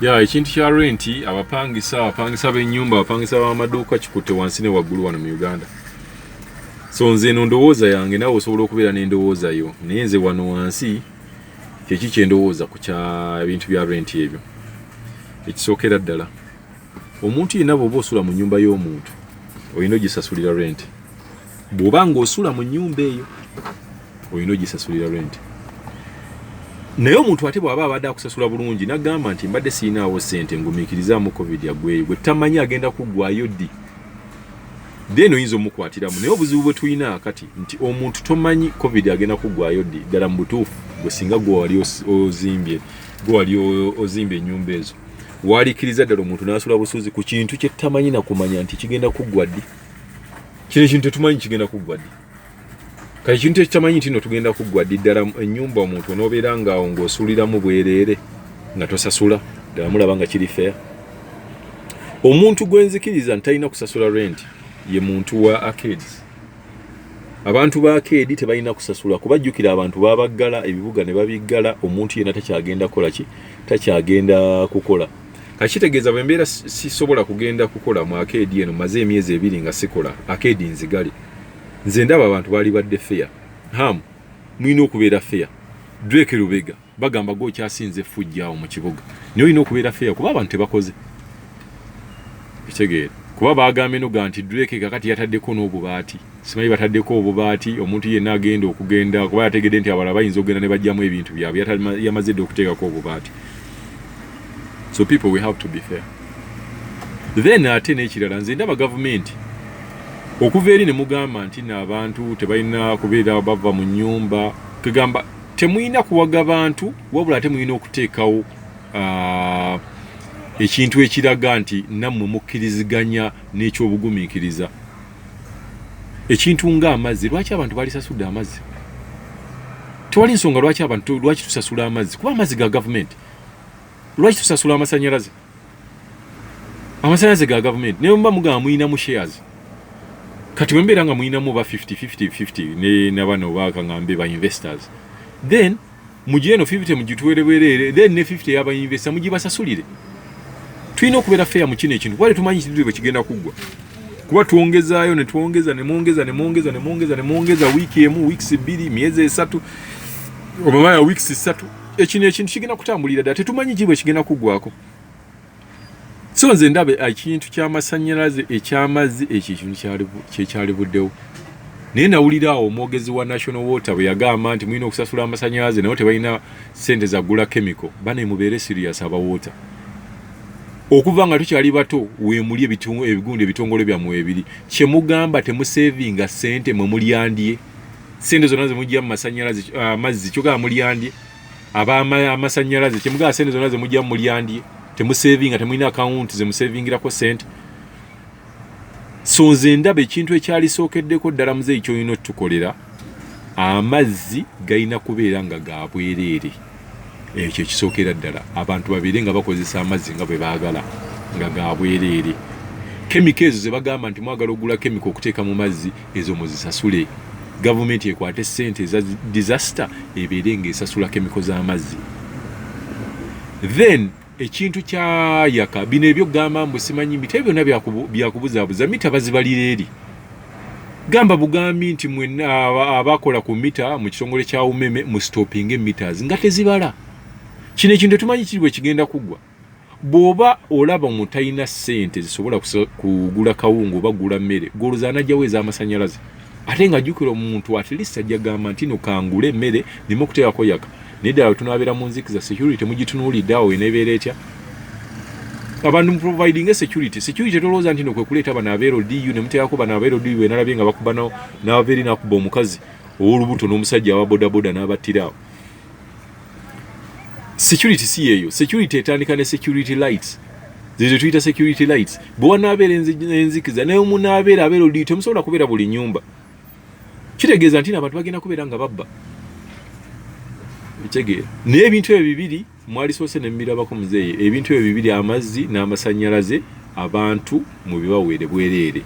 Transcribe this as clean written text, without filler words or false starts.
Ya ekintu kya renti abapangisa b'ennyumba abapangisa b'amaduuka kikutte wansi ne waggulu wano mu Uganda. So nze no ndowooza yange nawe osobola okubeera n'endowooza yo naye nze wano wansi kyeki kyendowooza ku kya ebintu bya renti ebyo. Ekisookera ddala omuntu yenna bw'oba osula mu nnyumba y'omuntu olina ogisasulira renti. Bw'oba ng'osula mu nnyumba eyo olina ogisasulira renti. Naye omuntu ate bw'aba abadde akusasula bulungi n'agamba nti mbadde siinaawo ssente ngumiikirizaamu covid yagweyo gwe tamanyi agenda kuggwayo ddi. Then oyinza omukwatiramu. Naye obuzibu bwe tulina kati nti omuntu tomanyi covid agenda kuggwayo ddi ddala mu butuufu gwe singa gwe wali ozimbye ennyumba ezo. Waalikkiriza ddala omuntu n'asula busuuzi ku kintu kye tamanyi na kumanya nti kigenda kuggwa ddi. Kino ekintu tetumanyi kigenda kuggwa ddi. Kati ekintu ekitamanyi nti no tugenda kuggwa ddi ddala ennyumba omuntu onoobeera ng'awo ng'osuuliramu bwereere nga tosasula ddala mulaba nga kiri fair. Omuntu gwe nzikiriza nti talina kusasula rent ye muntu wa arcades. Abantu ba arcade tebalina kusasula kubajjukira abantu babaggala ebibuga ne babiggala omuntu yenna takyagenda kukola ki takyagenda kukola. Kakitegeeza bwe mbeera sisobola kugenda kukola mu arcade eno maze emyezi 2 nga sikola arcade nzigali. Nze ndaba abantu bali badde fair. Mulina okubeera fair. Drake Lubega bagamba go kyasinze fujjaawo mu kibuga. Naye olina okubeera fair kuba abantu tebakoze. Kitegeera. Kuba bagambe no ganti Drake kakati yataddeko n'obubaati. Simanyi bataddeko obubaati omuntu yenna agenda okugenda kuba yategedde nti abalala bayinza okugenda ne bajjamu ebintu byabwe yamazidde okuteekako obubaati. So people we have to be fair. Then ate n'ekirala nze ndaba gavumenti okuva eri ne mugamba nti n'abantu tebalina kubeera bava mu nnyumba kugamba temulina kuwaga bantu wabula temulina okuteekawo ekintu ekiraga nti nammwe mukkiriziganya n'ekyobugumiikiriza. Ekintu ng'amazzi lwaki abantu balisasudde amazzi? Tewali nsonga lwaki tusasula amazzi kuba amazzi ga gavumenti. Lwaki tusasula amasannyalaze? Amasannyalaze ga gavumenti naye mba mugamba mulinamu shares. Kati bwe mbeera nga mulinamu ba 50-50 ne bano bakaŋŋambe ba investors. Then mugiye no 50 mugituwere bwereere then ne 50 y'aba investor mugibasasulire. Tulina okubeera fair mu kino ekintu kuba tumanyi kintu bwe kigenda kuggwa. Kuba tuongezaayo ne tuongeza ne mwongeza wiiki emu weeks 2 myezi 3 omamaya weeks 3 ekintu kigenda kutambulira ddala tetumanyi kibwe kigenda kuggwako. So nze ndabe ekintu ky'amasannyalaze eky'amazzi ekintu kyalibuddewo. Naye nawulirawo omwogezi wa National Water bwe yagamba nti mulina okusasula amasannyalaze naye tebalina ssente zaggula chemical. Bane mubeere serious aba water. Okuva nga tukyali bato weemuli ebigundi ebitongole byammwe ebiri kye mugamba temusevinga ssente mwe mulyandye. Ssente zonna ze mujja mu masannyalaze amazzi kyogamba mulyandye. Amasannyalaze kye mugamba ssente zonna ze mujja mu mulyandye. Temusevinga temulina account ze musevingirako ssente. So nze ndaba ekintu ekyalisookeddeko ddala muzeeyi ky'olina otukolera amazzi galina kubeera nga ga bwereere. Ekyo kisookera ddala abantu babeere nga bakozesa amazzi nga bwe baagala nga ga bwereere. Kemiko ezo ze bagamba nti mwagala ogula kemiko okuteeka mu mazzi ezo muzisasule. Gavumenti ekwate ssente eza disaster ebeere ng'esasula kemiko z'amazzi. Then ekintu kyayaka bino ebyogamba mbu simanyi mita byonna byakubuzaabuza mita bazibalira eri. Gamba bugambi nti mwenna abakola ku mita mu kitongole kya umeme mu stopping meters nga tezibala. Kino ekintu tumanyi kiri bwe kigenda kuggwa. Bw'oba olaba omuntu alina ssente zisobola kugula kawunga oba gula mmere goloza anajjawo ez'amasannyalaze. Ate nga jjukira omuntu at least ajja gamba nti no kangule emmere nimo kuteekako yaka. Naye ddala tunaabeera mu nzikiza security mugitunuulidde awo eneebeera etya? Abantu providing security tolowooza nti no kwe kuleeta bano abeeroddiyu ne muteekako bano abeeroddiyu bwe nalabye nga bakuba n'ababeeri n'akuba omukazi ow'olubuto n'omusajja awa bodaboda n'abattira awo. Security si yeeyo. Security etandika ne security lights. Zezo tuyita security lights. Bwe wanaabeera enzikiza naye munaabeera abeeroddiyu temusobola kubeera buli nnyumba. Kitegeeza nti abantu bagenda kubeera nga babba. Bitegeera. Naye ebintu ebyo bibiri mwalisoose ne mbirabako muzeeyi. Ebintu ebyo bibiri amazzi n'amasannyalaze abantu mu bibaweere bwereere.